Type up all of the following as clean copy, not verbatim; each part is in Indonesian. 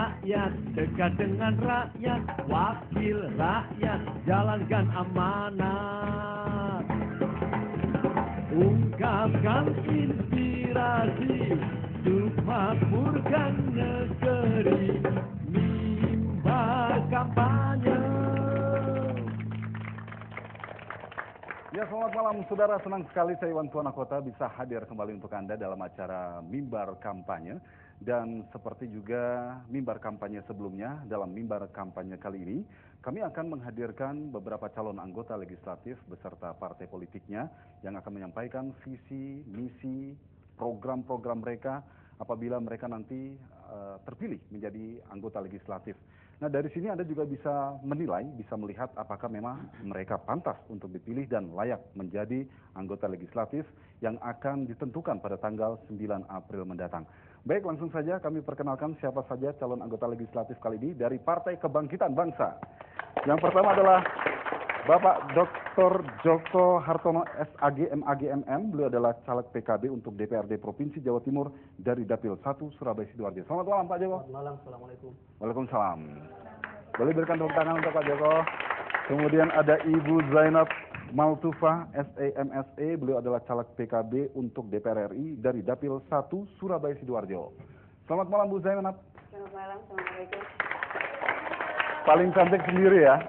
rakyat, dekat dengan rakyat, wakil rakyat, jalankan amanat. Ungkapkan inspirasi untuk makmurkan negeri, mimbar kampanye. Ya, selamat malam saudara, senang sekali saya Iwan Tuana Kota bisa hadir kembali untuk Anda dalam acara Mimbar Kampanye. Dan seperti juga mimbar kampanye sebelumnya, dalam mimbar kampanye kali ini kami akan menghadirkan beberapa calon anggota legislatif beserta partai politiknya yang akan menyampaikan visi, misi, program-program mereka apabila mereka nanti terpilih menjadi anggota legislatif. Nah, dari sini Anda juga bisa menilai, bisa melihat apakah memang mereka pantas untuk dipilih dan layak menjadi anggota legislatif yang akan ditentukan pada tanggal 9 April mendatang. Baik, langsung saja kami perkenalkan siapa saja calon anggota legislatif kali ini dari Partai Kebangkitan Bangsa. Yang pertama adalah Bapak Dr. Joko Hartono SAG MAG MM. Beliau adalah caleg PKB untuk DPRD Provinsi Jawa Timur dari Dapil 1 Surabaya Sidoarjo. Selamat malam Pak Joko. Selamat malam, Assalamualaikum. Waalaikumsalam. Boleh berikan tepuk tangan untuk Pak Joko. Kemudian ada Ibu Zainab Maltufa SEMSE. Beliau adalah caleg PKB untuk DPR RI dari Dapil 1 Surabaya Sidoarjo. Selamat malam Bu Zainab. Selamat malam, Assalamualaikum. Paling cantik sendiri ya.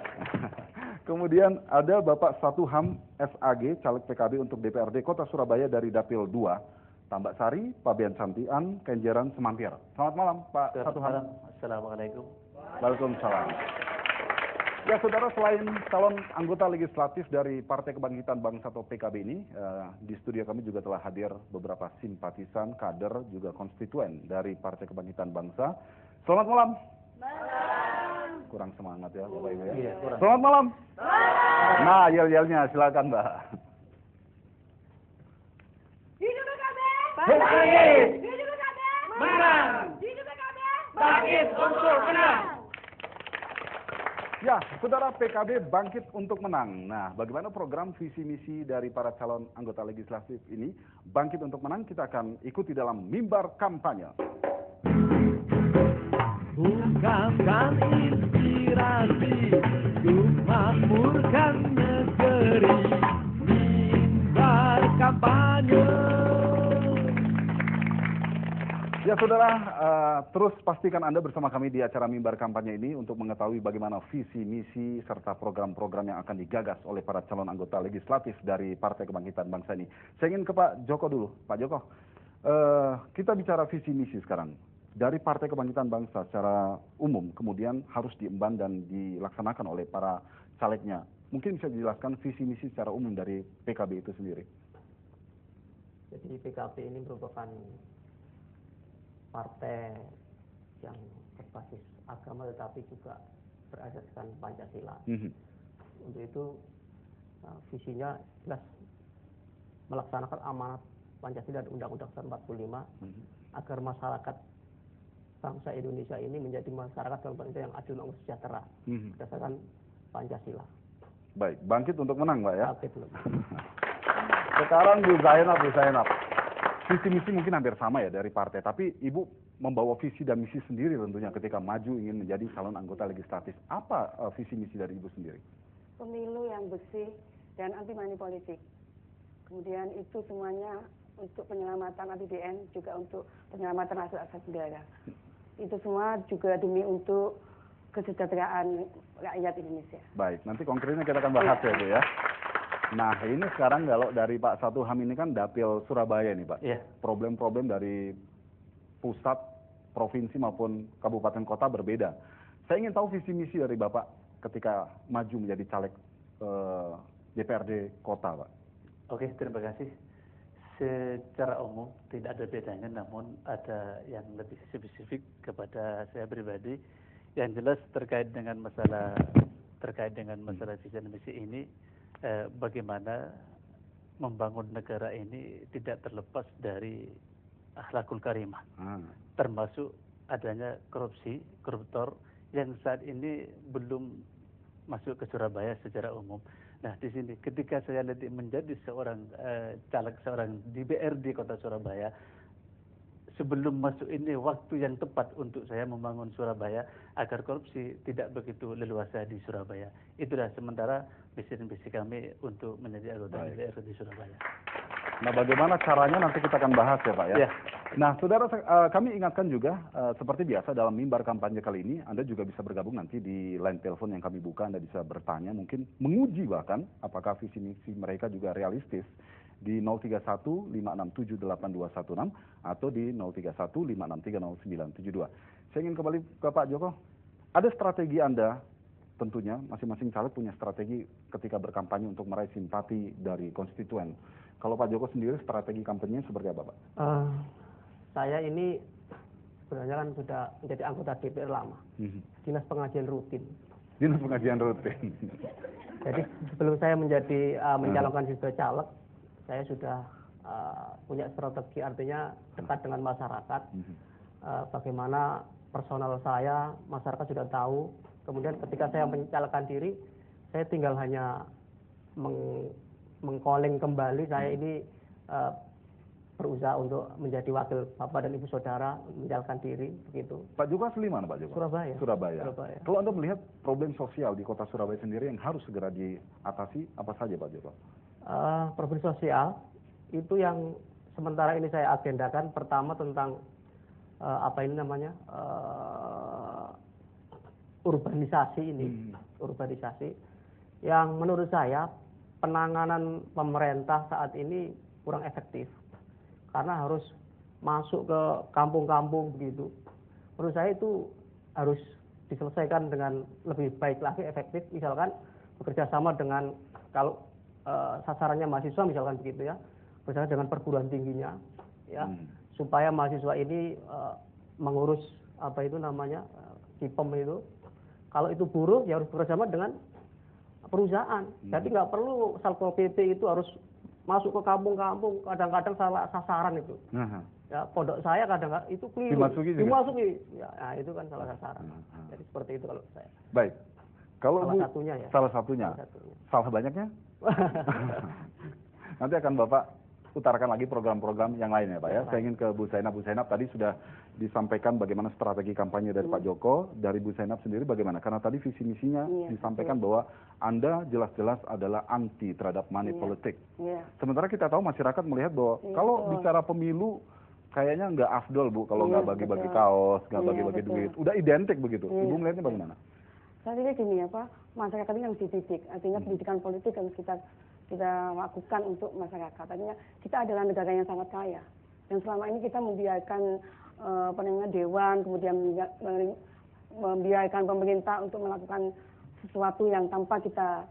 Kemudian ada Bapak Satuham SAG, caleg PKB untuk DPRD Kota Surabaya dari Dapil 2, Tambak Sari, Pabean Santian, Kenjeran, Semampir. Selamat malam Pak Satuham. Assalamualaikum. Waalaikumsalam. Ya saudara, selain calon anggota legislatif dari Partai Kebangkitan Bangsa atau PKB ini, di studio kami juga telah hadir beberapa simpatisan, kader, juga konstituen dari Partai Kebangkitan Bangsa. Selamat malam. Malam. Kurang semangat ya Bapak Ibu ya. Iya, kurang. Selamat malam. Nah, yel-yelnya silakan Mbak. Hidup PKB. Bangkit. Hidup PKB. Menang. Hidup PKB. Bangkit untuk menang. Ya, saudara, PKB bangkit untuk menang. Nah, bagaimana program visi misi dari para calon anggota legislatif ini bangkit untuk menang? Kita akan ikuti dalam mimbar kampanye. Ungkapkan inspirasi untuk makmurkan negeri, mimbar kampanye. Ya saudara, terus pastikan Anda bersama kami di acara mimbar kampanye ini untuk mengetahui bagaimana visi, misi, serta program-program yang akan digagas oleh para calon anggota legislatif dari Partai Kebangkitan Bangsa ini. Saya ingin ke Pak Joko dulu. Pak Joko, kita bicara visi, misi sekarang. Dari Partai Kebangkitan Bangsa secara umum, kemudian harus diemban dan dilaksanakan oleh para calegnya. Mungkin bisa dijelaskan visi, misi secara umum dari PKB itu sendiri. Jadi PKB ini merupakan partai yang berbasis agama tetapi juga berasaskan Pancasila. Untuk itu visinya jelas melaksanakan amanat Pancasila dan Undang-Undang 45 agar masyarakat bangsa Indonesia ini menjadi masyarakat bangsa yang adil dan sejahtera berdasarkan Pancasila. Baik, bangkit untuk menang Pak ya. Bangkit belum. Sekarang Bu Zainab. Visi misi mungkin hampir sama ya dari partai, tapi Ibu membawa visi dan misi sendiri tentunya ketika maju ingin menjadi calon anggota legislatif. Apa visi misi dari Ibu sendiri? Pemilu yang bersih dan anti money politik. Kemudian itu semuanya untuk penyelamatan APBN, juga untuk penyelamatan aset aset negara. Itu semua juga demi untuk kesejahteraan rakyat Indonesia. Baik, nanti konkretnya kita akan bahas ya Bu ya. Nah, ini sekarang kalau dari Pak Satuham ini kan Dapil Surabaya nih Pak. Iya. Problem-problem dari pusat, provinsi maupun kabupaten kota berbeda. Saya ingin tahu visi misi dari Bapak ketika maju menjadi caleg DPRD kota Pak. Oke, terima kasih. Secara umum tidak ada bedanya, namun ada yang lebih spesifik kepada saya pribadi. Yang jelas terkait dengan masalah visi dan misi ini, bagaimana membangun negara ini tidak terlepas dari akhlakul karimah, termasuk adanya koruptor yang saat ini belum masuk ke Surabaya secara umum. Nah, di sini ketika saya menjadi seorang caleg seorang DPRD Kota Surabaya, sebelum masuk ini waktu yang tepat untuk saya membangun Surabaya agar korupsi tidak begitu leluasa di Surabaya. Itulah sementara visi kami untuk menjadi anggota DPR di Surabaya. Nah, bagaimana caranya nanti kita akan bahas ya Pak ya. Ya. Nah, saudara, kami ingatkan juga seperti biasa dalam mimbar kampanye kali ini, Anda juga bisa bergabung nanti di line telepon yang kami buka. Anda bisa bertanya, mungkin menguji bahkan apakah visi misi mereka juga realistis di 03156782216 atau di 03156300972. Saya ingin kembali ke Pak Joko. Ada strategi Anda tentunya, masing-masing caleg punya strategi ketika berkampanye untuk meraih simpati dari konstituen. Kalau Pak Joko sendiri strategi kampanye seperti apa, Pak? Saya ini sebenarnya kan sudah menjadi anggota DPR lama, dinas pengajian rutin. Dinas pengajian rutin. Jadi sebelum saya menjadi mencalonkan sebagai caleg, saya sudah punya strategi, artinya dekat dengan masyarakat. Bagaimana personal saya, masyarakat sudah tahu. Kemudian ketika saya mencalonkan diri, saya tinggal hanya mengcalling kembali saya ini berusaha untuk menjadi wakil Bapak dan Ibu Saudara, mencalonkan diri begitu. Pak Joko asli mana Pak Joko? Surabaya. Surabaya. Kalau Anda melihat problem sosial di kota Surabaya sendiri yang harus segera diatasi, apa saja Pak Joko? Problem sosial itu yang sementara ini saya agendakan. Pertama tentang urbanisasi ini, urbanisasi yang menurut saya penanganan pemerintah saat ini kurang efektif karena harus masuk ke kampung-kampung begitu. Menurut saya itu harus diselesaikan dengan lebih baik lagi, efektif, misalkan bekerja sama dengan, kalau sasarannya mahasiswa misalkan begitu ya, bersama dengan perguruan tingginya ya, supaya mahasiswa ini mengurus KIPEM itu. Kalau itu buruh ya harus bekerjasama dengan perusahaan. Jadi nggak perlu Satpol PP itu harus masuk ke kampung-kampung, kadang-kadang salah sasaran itu. Ya, pondok saya kadang-kadang itu keliru. Dimasuki. Ya, nah, itu kan salah sasaran. Jadi seperti itu kalau saya. Baik. Kalau salah Bu, satunya ya. Salah satunya. Salah banyaknya? Nanti akan Bapak utarakan lagi program-program yang lain ya Pak ya. Saya ingin ke Bu Zainab. Bu Zainab tadi sudah disampaikan bagaimana strategi kampanye dari Pak Joko. Dari Bu Zainab sendiri bagaimana? Karena tadi visi misinya disampaikan bahwa Anda jelas-jelas adalah anti terhadap money politik. Sementara kita tahu masyarakat melihat bahwa kalau bicara pemilu kayaknya nggak afdol Bu kalau nggak bagi-bagi kaos, nggak bagi-bagi duit. Udah identik begitu. Ibu melihatnya bagaimana? Saya pikir gini ya Pak, masyarakat ini harus dididik. Artinya pendidikan politik harus kita lakukan untuk masyarakat. Artinya kita adalah negara yang sangat kaya. Dan selama ini kita membiarkan dewan, kemudian membiarkan pemerintah untuk melakukan sesuatu yang tanpa kita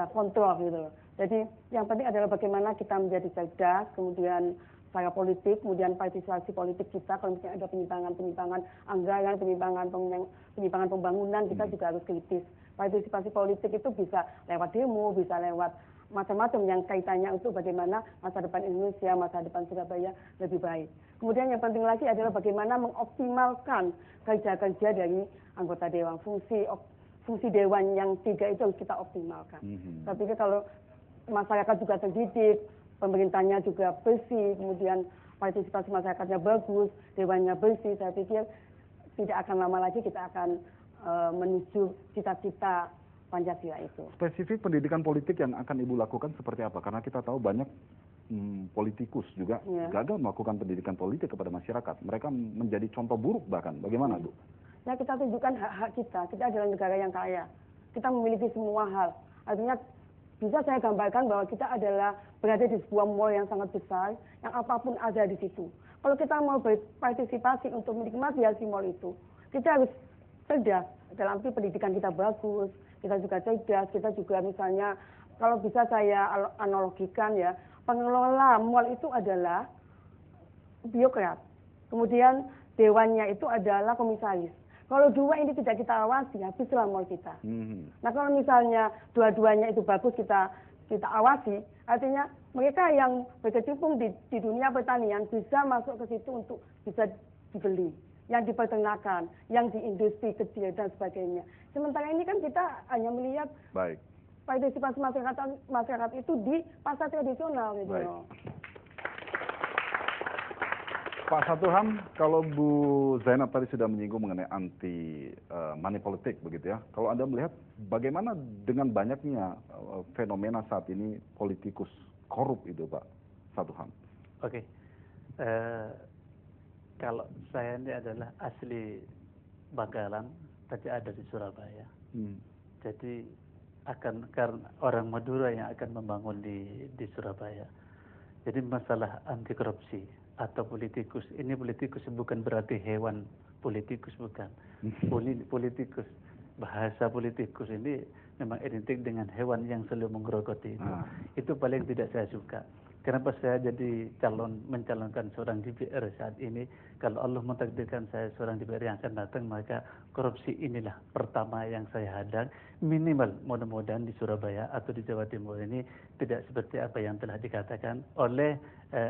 kontrol gitu loh. Jadi yang penting adalah bagaimana kita menjadi cerdas, kemudian secara politik, kemudian partisipasi politik kita. Kalau misalnya ada penyimpangan anggaran, penyimpangan pembangunan, kita juga harus kritis. Partisipasi politik itu bisa lewat demo, bisa lewat macam-macam yang kaitannya untuk bagaimana masa depan Indonesia, masa depan Surabaya lebih baik. Kemudian yang penting lagi adalah bagaimana mengoptimalkan kerja-kerja dari anggota dewan. Fungsi dewan yang 3 itu harus kita optimalkan. Saya pikir kalau masyarakat juga terdidik, pemerintahnya juga bersih, kemudian partisipasi masyarakatnya bagus, dewannya bersih, saya pikir tidak akan lama lagi kita akan menuju cita-cita Pancasila itu. Spesifik pendidikan politik yang akan Ibu lakukan seperti apa? Karena kita tahu banyak politikus juga gagal melakukan pendidikan politik kepada masyarakat. Mereka menjadi contoh buruk bahkan. Bagaimana Bu? Ya kita tunjukkan hak-hak kita. Kita adalah negara yang kaya. Kita memiliki semua hal. Artinya bisa saya gambarkan bahwa kita adalah berada di sebuah mall yang sangat besar, yang apapun ada di situ. Kalau kita mau berpartisipasi untuk menikmati hasil mall itu, kita harus cerdas. Dalam arti pendidikan kita bagus, kita juga cerdas, kita juga misalnya, kalau bisa saya analogikan ya, pengelola mall itu adalah birokrat. Kemudian dewannya itu adalah komisaris. Kalau dua ini tidak kita awasi, habislah mall kita. Nah kalau misalnya dua-duanya itu bagus kita awasi, artinya mereka yang berkecimpung di dunia pertanian bisa masuk ke situ untuk bisa dibeli, yang di peternakan, yang di industri kecil dan sebagainya. Sementara ini kan kita hanya melihat partisipasi masyarakat itu di pasar tradisional gitu. Pak Satuham, kalau Bu Zainab tadi sudah menyinggung mengenai anti money politik begitu ya. Kalau Anda melihat bagaimana dengan banyaknya fenomena saat ini politikus korup itu Pak Satuham? Oke. Kalau saya ini adalah asli Bangkalan, tapi ada di Surabaya. Jadi karena orang Madura yang akan membangun di Surabaya. Jadi masalah anti korupsi atau politikus, ini politikus bukan berarti hewan politikus, bukan. Politikus, bahasa politikus ini memang identik dengan hewan yang selalu menggerogoti itu. Itu paling tidak saya suka. Kenapa saya jadi mencalonkan seorang DPR saat ini? Kalau Allah mentakdirkan saya seorang DPR yang akan datang, maka korupsi inilah pertama yang saya hadang. Minimal mudah-mudahan di Surabaya atau di Jawa Timur ini tidak seperti apa yang telah dikatakan oleh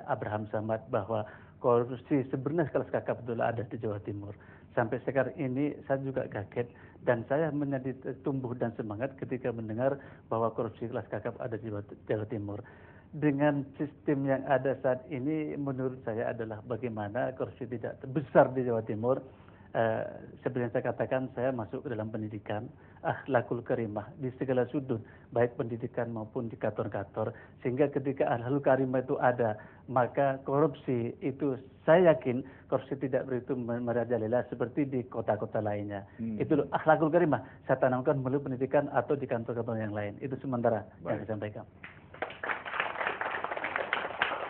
Abraham Samad bahwa korupsi sebenarnya kelas kakap betul ada di Jawa Timur. Sampai sekarang ini saya juga kaget dan saya menjadi tumbuh dan semangat ketika mendengar bahwa korupsi kelas kakap ada di Jawa Timur. Dengan sistem yang ada saat ini menurut saya adalah bagaimana korupsi tidak besar di Jawa Timur. Seperti yang saya katakan, saya masuk ke dalam pendidikan, akhlakul karimah di segala sudut, baik pendidikan maupun di kantor-kantor, sehingga ketika akhlakul karimah itu ada, maka korupsi itu saya yakin korupsi tidak begitu merajalela seperti di kota-kota lainnya. Itu akhlakul karimah saya tanamkan melalui pendidikan atau di kantor-kantor yang lain. Itu sementara yang saya sampaikan.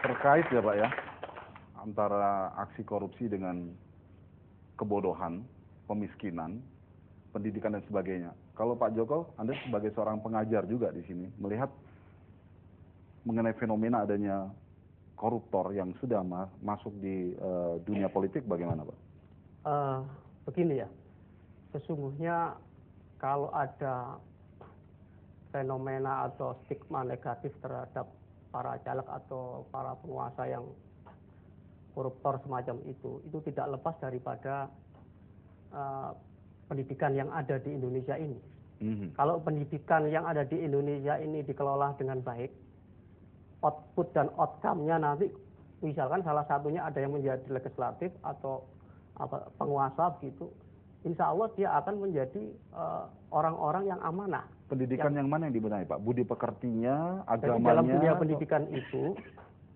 Terkait ya Pak ya, antara aksi korupsi dengan kebodohan, pemiskinan, pendidikan dan sebagainya. Kalau Pak Joko, Anda sebagai seorang pengajar juga di sini, melihat mengenai fenomena adanya koruptor yang sudah masuk di dunia politik, bagaimana Pak? Begini ya, sesungguhnya kalau ada fenomena atau stigma negatif terhadap para caleg atau para penguasa yang koruptor semacam itu tidak lepas daripada pendidikan yang ada di Indonesia ini. Kalau pendidikan yang ada di Indonesia ini dikelola dengan baik, output dan outcome-nya nanti, misalkan salah satunya ada yang menjadi legislatif atau penguasa begitu, insya Allah dia akan menjadi orang-orang yang amanah. Pendidikan yang mana yang dibenahi Pak? Budi pekertinya, agamanya? Jadi dalam dunia pendidikan itu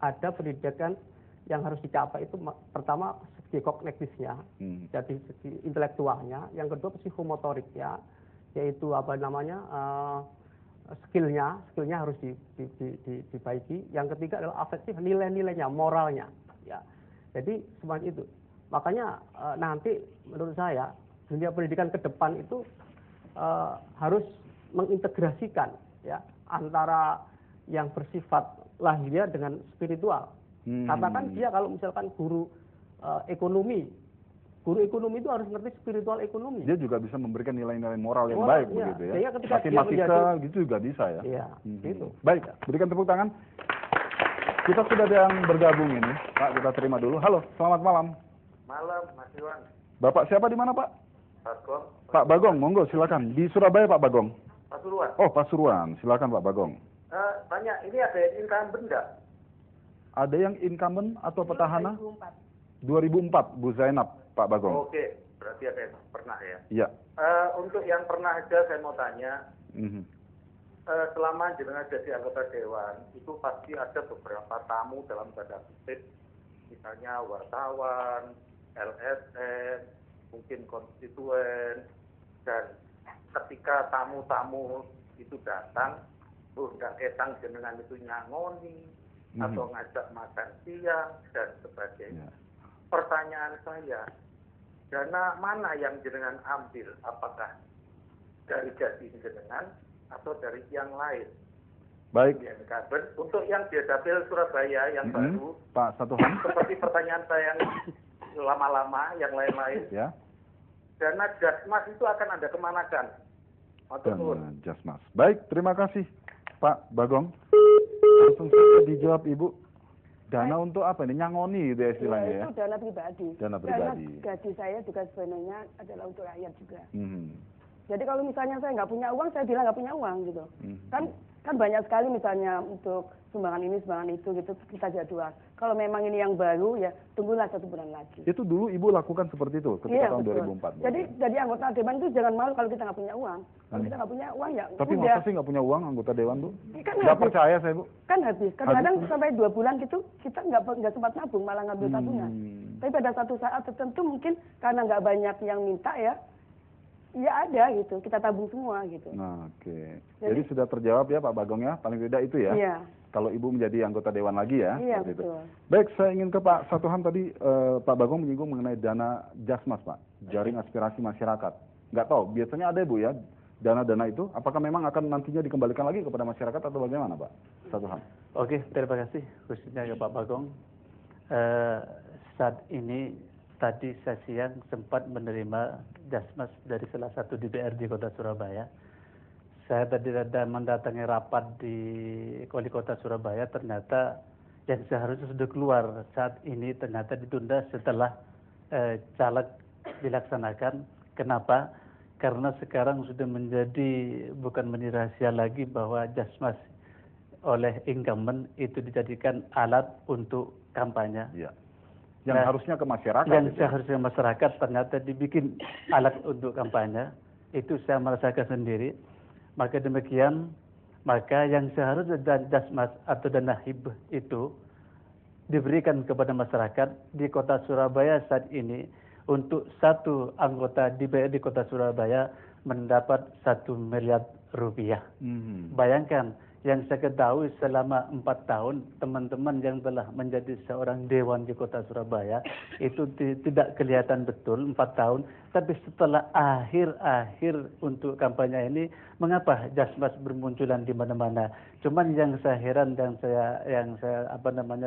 ada pendidikan yang harus dicapai itu pertama segi kognitifnya, jadi segi intelektualnya, yang kedua psikomotoriknya, yaitu skillnya harus dibaiki, yang ketiga adalah afektif, nilai-nilainya, moralnya, ya. Jadi semuanya itu. Makanya nanti menurut saya dunia pendidikan ke depan itu harus mengintegrasikan ya antara yang bersifat lahiriah dengan spiritual. Katakan dia kalau misalkan guru ekonomi itu harus ngerti spiritual ekonomi. Dia juga bisa memberikan nilai-nilai moral yang baik ya. begitu ya. Matematika gitu juga bisa ya. Iya, gitu. Baik, berikan tepuk tangan. Kita sudah ada yang bergabung ini, Pak, kita terima dulu. Halo, selamat malam. Malam, Mas Iwan. Bapak siapa di mana, Pak? Bagong. Pak Bagong, monggo silakan. Di Surabaya, Pak Bagong. Pasuruan. Oh, Pasuruan. Silakan Pak Bagong. Tanya, ini ada yang incumbent enggak? Ada yang incumbent atau petahana? 2004, Bu Zainab, Pak Bagong. Oke, berarti ada yang pernah ya? Iya. Untuk yang pernah aja saya mau tanya, selama jenengan jadi anggota dewan, itu pasti ada beberapa tamu dalam tanda kutip, misalnya wartawan, LSM, mungkin konstituen, dan ketika tamu-tamu itu datang, undang esang jenengan itu nyangoni, atau ngajak makan siang, dan sebagainya. Pertanyaan saya, dana mana yang jenengan ambil? Apakah dari gaji jenengan atau dari yang lain? Baik. Untuk yang di Dapil Surabaya yang baru, Pak Satuham. seperti pertanyaan saya yang lama-lama, yang lain-lain, Ya. dana Jasmas itu akan Anda kemanakan? Dana Jasmas. Baik, terima kasih Pak Bagong. Langsung saja dijawab Ibu. Dana untuk apa ini? Nyangoni gitu ya istilahnya ya? Itu dana pribadi. Dana pribadi. Karena gaji saya juga sebenarnya adalah untuk rakyat juga. Mhm. Jadi kalau misalnya saya nggak punya uang, saya bilang nggak punya uang gitu. Kan Kan banyak sekali misalnya untuk sumbangan ini, sumbangan itu gitu kita jadwal. Kalau memang ini yang baru ya tunggulah 1 bulan lagi. Itu dulu Ibu lakukan seperti itu ketika Iya, tahun betul. 2004. Jadi anggota dewan itu jangan malu kalau kita nggak punya uang. Kalau kita nggak punya uang ya Tapi udah. masa sih nggak punya uang anggota dewan, Bu? Kan Nggak habis. percaya saya, Bu. Kan habis. Kadang-kadang sampai 2 bulan gitu kita nggak sempat nabung, malah ngambil tabungan. Tapi pada satu saat tertentu mungkin karena nggak banyak yang minta ya ada gitu. Kita tabung semua gitu. Nah, oke. Jadi sudah terjawab ya Pak Bagong ya, paling tidak itu ya. Iya. Kalau Ibu menjadi anggota dewan lagi ya. Iya, seperti itu. betul. Baik, saya ingin ke Pak Satuham tadi, Pak Bagong menyinggung mengenai dana Jasmas, Pak. Jaring aspirasi masyarakat. Nggak tahu, biasanya ada Bu ya, dana-dana itu. Apakah memang akan nantinya dikembalikan lagi kepada masyarakat atau bagaimana Pak Satuham? Oke, terima kasih khususnya ke Pak Bagong. Saat ini tadi saya siang sempat menerima Jasmas dari salah satu DPRD Kota Surabaya. Saya tadi mendatangi rapat di Wali Kota Surabaya, ternyata yang seharusnya sudah keluar saat ini ternyata ditunda setelah caleg dilaksanakan. Kenapa? Karena sekarang sudah bukan menjadi rahasia lagi bahwa Jasmas oleh incumbent itu dijadikan alat untuk kampanye. Iya. Yang harusnya ke masyarakat. Yang seharusnya masyarakat ternyata dibikin alat untuk kampanye. Itu saya merasakan sendiri. Maka demikian, maka yang seharusnya Jasmas atau dana hibah itu diberikan kepada masyarakat di Kota Surabaya saat ini untuk satu anggota DPRD Kota Surabaya mendapat 1 miliar rupiah. Bayangkan, yang saya ketahui selama 4 tahun teman-teman yang telah menjadi seorang dewan di Kota Surabaya itu tidak kelihatan betul 4 tahun, tapi setelah akhir untuk kampanye ini mengapa Jasmas bermunculan di mana-mana. Cuman yang saya heran dan yang saya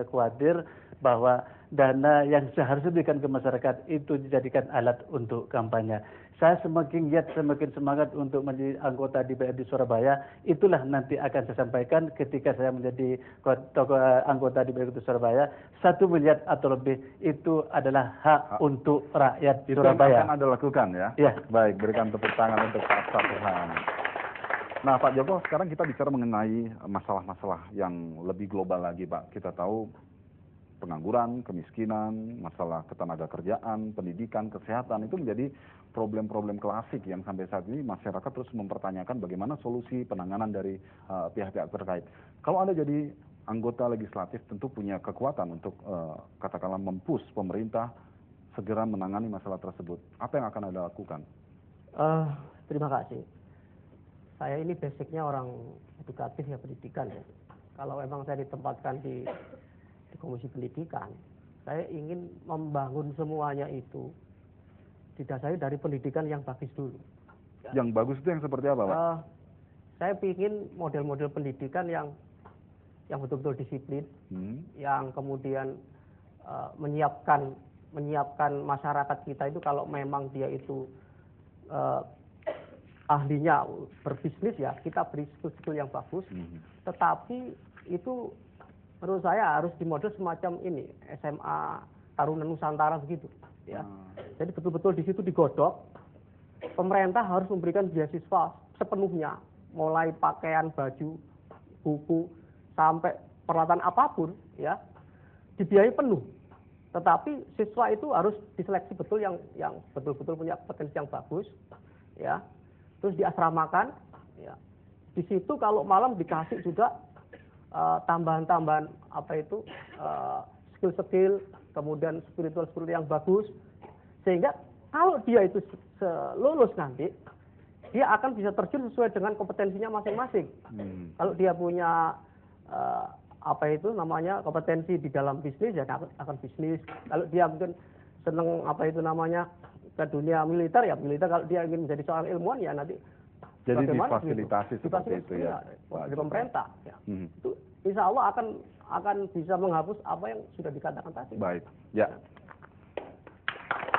khawatir bahwa dana yang seharusnya diberikan ke masyarakat itu dijadikan alat untuk kampanye. Saya semakin giat, semakin semangat untuk menjadi anggota DPRD Surabaya. Itulah nanti akan saya sampaikan ketika saya menjadi anggota DPRD Surabaya. 1 miliar atau lebih itu adalah hak untuk rakyat Itu Surabaya. yang akan Anda lakukan ya? Ya. Baik, berikan tepuk tangan untuk Pak Satuham. Nah Pak Joko, sekarang kita bicara mengenai masalah-masalah yang lebih global lagi Pak. Kita tahu pengangguran, kemiskinan, masalah ketenaga kerjaan, pendidikan, kesehatan itu menjadi problem-problem klasik yang sampai saat ini masyarakat terus mempertanyakan bagaimana solusi penanganan dari pihak-pihak terkait. Kalau Anda jadi anggota legislatif tentu punya kekuatan untuk katakanlah mempush pemerintah segera menangani masalah tersebut. Apa yang akan Anda lakukan? Terima kasih. Saya ini basicnya orang edukatif ya, pendidikan ya. Kalau memang saya ditempatkan di Komisi Pendidikan, saya ingin membangun semuanya itu didasari dari pendidikan yang bagus dulu. Yang bagus itu yang seperti apa, Pak? Saya ingin model-model pendidikan yang betul-betul disiplin, yang kemudian menyiapkan masyarakat kita itu kalau memang dia itu ahlinya berbisnis ya kita beri skill yang bagus, tetapi itu menurut saya harus dimodel semacam ini SMA Taruna Nusantara begitu ya. Jadi betul-betul di situ digodok, pemerintah harus memberikan beasiswa sepenuhnya, mulai pakaian, baju, buku sampai peralatan apapun ya dibiayai penuh. Tetapi siswa itu harus diseleksi betul yang betul-betul punya potensi yang bagus ya. Terus diasramakan ya. Di situ kalau malam dikasih juga tambahan-tambahan skill-skill, kemudian spiritual yang bagus, sehingga kalau dia itu lulus nanti dia akan bisa terjun sesuai dengan kompetensinya masing-masing. Kalau dia punya kompetensi di dalam bisnis ya akan bisnis. Kalau dia mungkin senang ke dunia militer ya militer. Kalau dia ingin menjadi seorang ilmuwan ya nanti jadi difasilitasi seperti itu ya dari pemerintah ya. Itu insya Allah akan bisa menghapus apa yang sudah dikatakan tadi. Baik ya.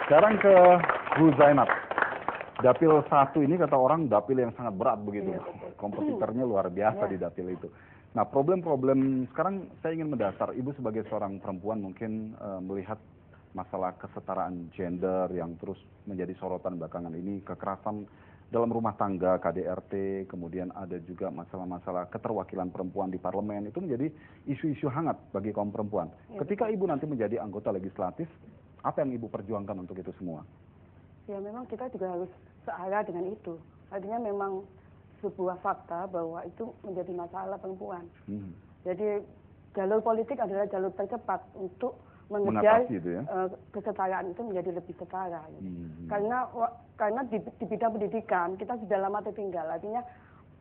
Sekarang ke Bu Zainab. Dapil 1 ini kata orang dapil yang sangat berat begitu. Kompetitornya luar biasa di dapil itu. Nah, problem-problem sekarang saya ingin mendasar. Ibu sebagai seorang perempuan mungkin melihat masalah kesetaraan gender yang terus menjadi sorotan belakangan ini, kekerasan dalam rumah tangga, KDRT, kemudian ada juga masalah-masalah keterwakilan perempuan di parlemen, itu menjadi isu-isu hangat bagi kaum perempuan. Ketika Ibu nanti menjadi anggota legislatif, apa yang Ibu perjuangkan untuk itu semua? Ya memang kita juga harus searah dengan itu. Artinya memang sebuah fakta bahwa itu menjadi masalah perempuan. Jadi jalur politik adalah jalur tercepat untuk mengejar itu ya? kesetaraan itu menjadi lebih setara. Gitu. Karena di bidang pendidikan kita sudah lama tertinggal. Artinya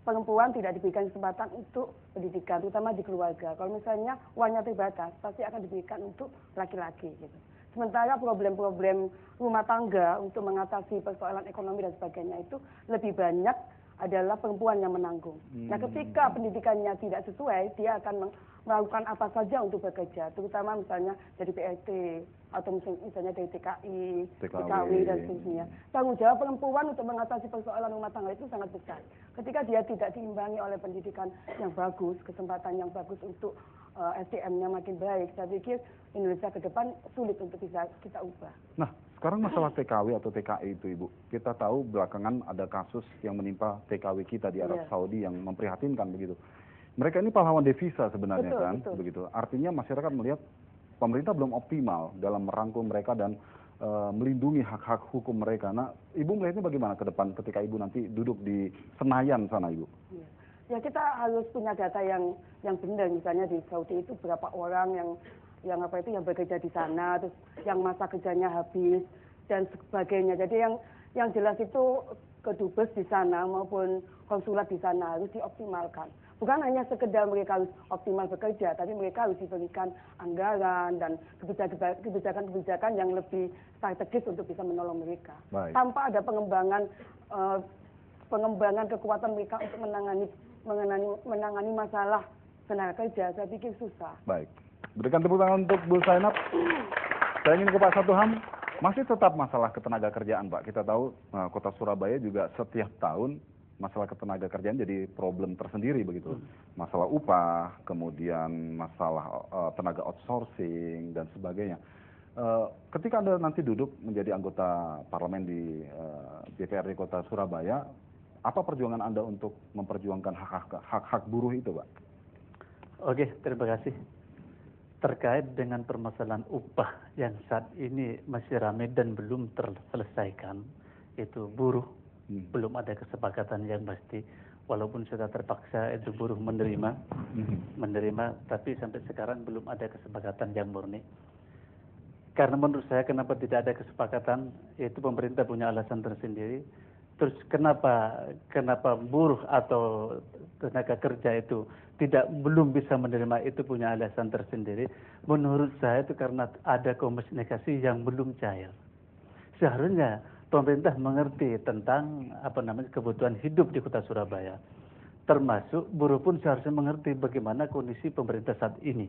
perempuan tidak diberikan kesempatan untuk pendidikan, terutama di keluarga. Kalau misalnya uangnya terbatas, pasti akan diberikan untuk laki-laki. Gitu. Sementara problem-problem rumah tangga untuk mengatasi persoalan ekonomi dan sebagainya itu lebih banyak adalah perempuan yang menanggung. Nah, ketika pendidikannya tidak sesuai, dia akan melakukan apa saja untuk bekerja, terutama misalnya dari PLT atau misalnya dari TKI, TKW dan seterusnya. Tanggung jawab perempuan untuk mengatasi persoalan rumah tangga itu sangat besar. Ketika dia tidak diimbangi oleh pendidikan yang bagus, kesempatan yang bagus untuk SDM-nya makin baik, saya pikir Indonesia ke depan sulit untuk bisa kita ubah. Nah, sekarang masalah TKW atau TKI itu Ibu, kita tahu belakangan ada kasus yang menimpa TKW kita di Arab Saudi yang memprihatinkan begitu. Mereka ini pahlawan devisa sebenarnya betul. Begitu. Artinya masyarakat melihat pemerintah belum optimal dalam merangkul mereka dan melindungi hak-hak hukum mereka. Nah, Ibu melihatnya bagaimana ke depan ketika Ibu nanti duduk di Senayan sana Ibu? Ya kita harus punya data yang benar, misalnya di Saudi itu berapa orang yang bekerja di sana, terus yang masa kerjanya habis dan sebagainya. Jadi yang jelas itu kedubes di sana maupun konsulat di sana harus dioptimalkan. Bukan hanya sekedar mereka harus optimal bekerja, tapi mereka harus diberikan anggaran dan kebijakan-kebijakan yang lebih strategis untuk bisa menolong mereka. Baik. Tanpa ada pengembangan kekuatan mereka untuk menangani masalah tenaga kerja, saya pikir susah. Baik. Berikan tepuk tangan untuk Bu Zainab. Saya ingin ke Pak Satuham. Masih tetap masalah ketenaga kerjaan, Pak. Kita tahu Kota Surabaya juga setiap tahun masalah ketenaga kerjaan jadi problem tersendiri begitu. Masalah upah, kemudian masalah tenaga outsourcing dan sebagainya. Ketika Anda nanti duduk menjadi anggota parlemen di DPRD Kota Surabaya, apa perjuangan Anda untuk memperjuangkan hak-hak buruh itu, Pak? Oke, terima kasih. Terkait dengan permasalahan upah yang saat ini masih ramai dan belum terselesaikan, itu buruh belum ada kesepakatan yang pasti. Walaupun sudah terpaksa itu buruh menerima, tapi sampai sekarang belum ada kesepakatan yang murni. Karena menurut saya kenapa tidak ada kesepakatan, yaitu pemerintah punya alasan tersendiri. Terus kenapa buruh atau tenaga kerja itu belum bisa menerima, itu punya alasan tersendiri. Menurut saya itu karena ada komunikasi yang belum cair. Seharusnya pemerintah mengerti tentang kebutuhan hidup di Kota Surabaya. Termasuk buruh pun seharusnya mengerti bagaimana kondisi pemerintah saat ini.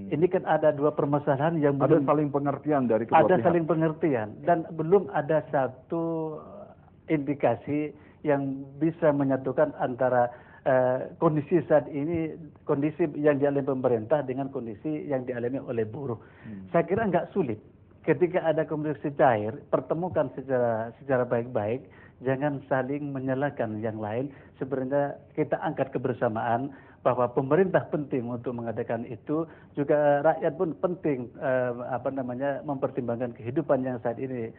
Ini kan ada dua permasalahan yang ada saling pengertian dari kedua pihak. Ada saling pengertian dan belum ada satu indikasi yang bisa menyatukan antara kondisi saat ini, kondisi yang dialami pemerintah dengan kondisi yang dialami oleh buruh. Saya kira nggak sulit. Ketika ada komunikasi cair, pertemukan secara baik-baik, jangan saling menyalahkan yang lain. Sebenarnya kita angkat kebersamaan bahwa pemerintah penting untuk mengadakan itu, juga rakyat pun penting mempertimbangkan kehidupan yang saat ini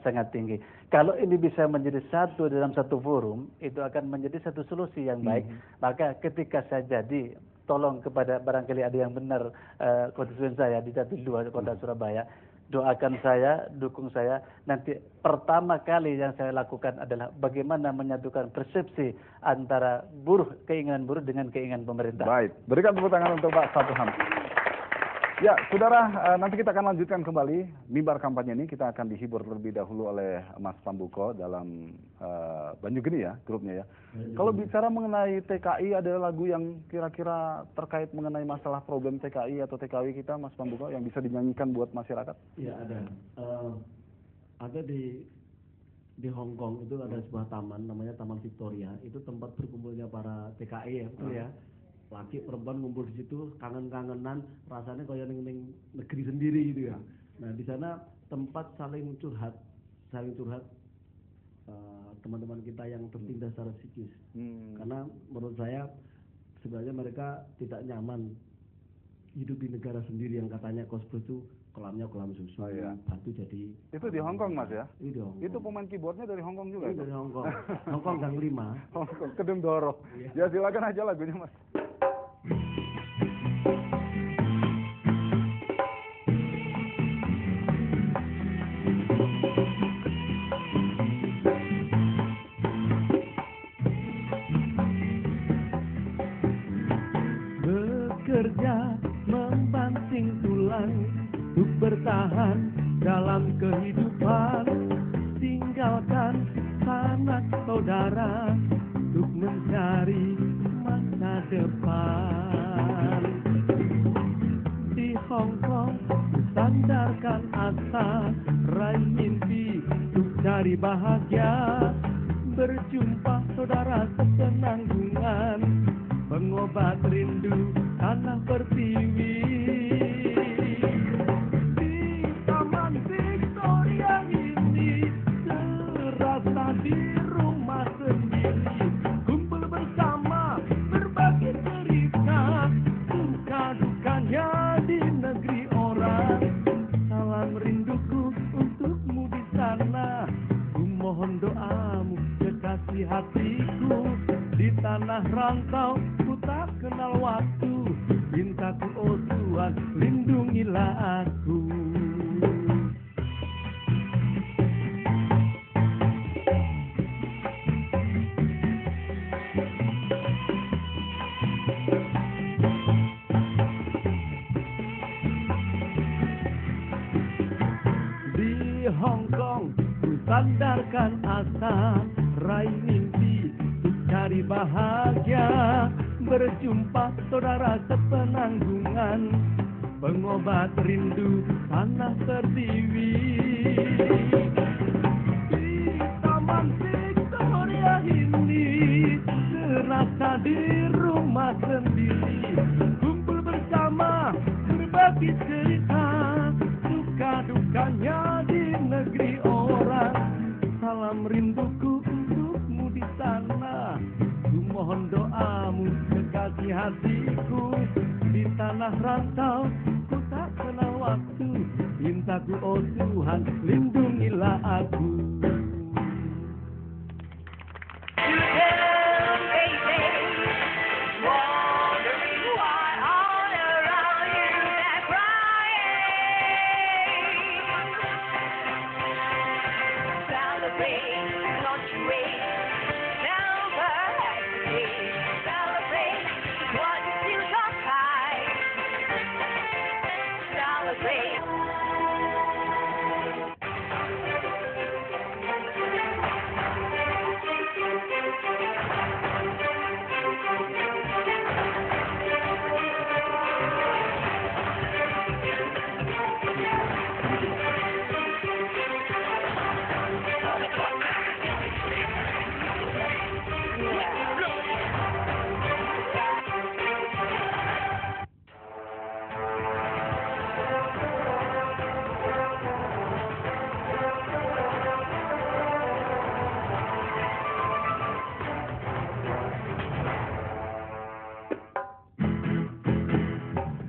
sangat tinggi. Kalau ini bisa menjadi satu dalam satu forum, itu akan menjadi satu solusi yang baik. Maka ketika saya jadi, tolong kepada barangkali ada yang benar konstituen saya di Dapil 2 Kota Surabaya, doakan saya, dukung saya. Nanti pertama kali yang saya lakukan adalah bagaimana menyatukan persepsi antara keinginan buruh dengan keinginan pemerintah. Baik, berikan tepuk tangan untuk Pak Satuham. Ya, saudara, nanti kita akan lanjutkan kembali mimbar kampanye ini. Kita akan dihibur terlebih dahulu oleh Mas Pambuko dalam Banjugeni ya, grupnya ya. Kalau bicara mengenai TKI, ada lagu yang kira-kira terkait mengenai masalah problem TKI atau TKW kita, Mas Pambuko, yang bisa dinyanyikan buat masyarakat? Iya, ada. Ada di Hong Kong itu ada sebuah taman, namanya Taman Victoria. Itu tempat berkumpulnya para TKI ya, betul ya. Laki perempuan ngumpul di situ, kangen-kangenan, rasanya kayak ning negeri sendiri gitu ya. Nah, di sana tempat saling curhat teman-teman kita yang tertindas secara psikis. Karena menurut saya sebenarnya mereka tidak nyaman hidup di negara sendiri yang katanya Kosbro itu kolamnya kolam susu, batu jadi. Itu di Hong Kong Mas ya? Itu di Hong Kong. Itu pemain keyboardnya dari Hong Kong juga? Itu dari Hong Kong. Hong Kong Gang 5. Hong Kong, Kedung Doro. Ya silakan aja lagunya Mas. Bekerja membanting tulang untuk bertahan dalam kehidupan, tinggalkan sanak saudara untuk mencari masa depan. Di Hong Kong sandarkan asa, raih mimpi untuk cari bahagia, berjumpa saudara sepenanggungan, pengobat rindu tanah pertiwi. Di Taman Victoria ini terasa di rumah sendiri, kumpul bersama berbagi cerita, suka dukanya di negeri orang. Salam rinduku untukmu di sana, ku mohon doamu kekasih hatiku. Di tanah rantau ku tak kenal waktu, cintaku oh Tuhan lindungilah aku. Di Hong Kong ku sandarkan asa, raih mimpi cari bahagia, berjumpa saudara sepenanggungan, pengobat rindu tanah pertiwi. Di Taman Victoria ini terasa di rumah sendiri, kumpul bersama berbagi cerita, suka dukanya di negeri orang. Salam rinduku untukmu di sana, ku mohon doamu kekasih hatiku. Di tanah rantau ku tak kenal waktu, cintaku oh Tuhan lindungilah aku.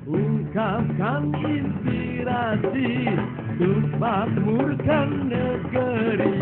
Ungkapkan inspirasi untuk makmurkan negeri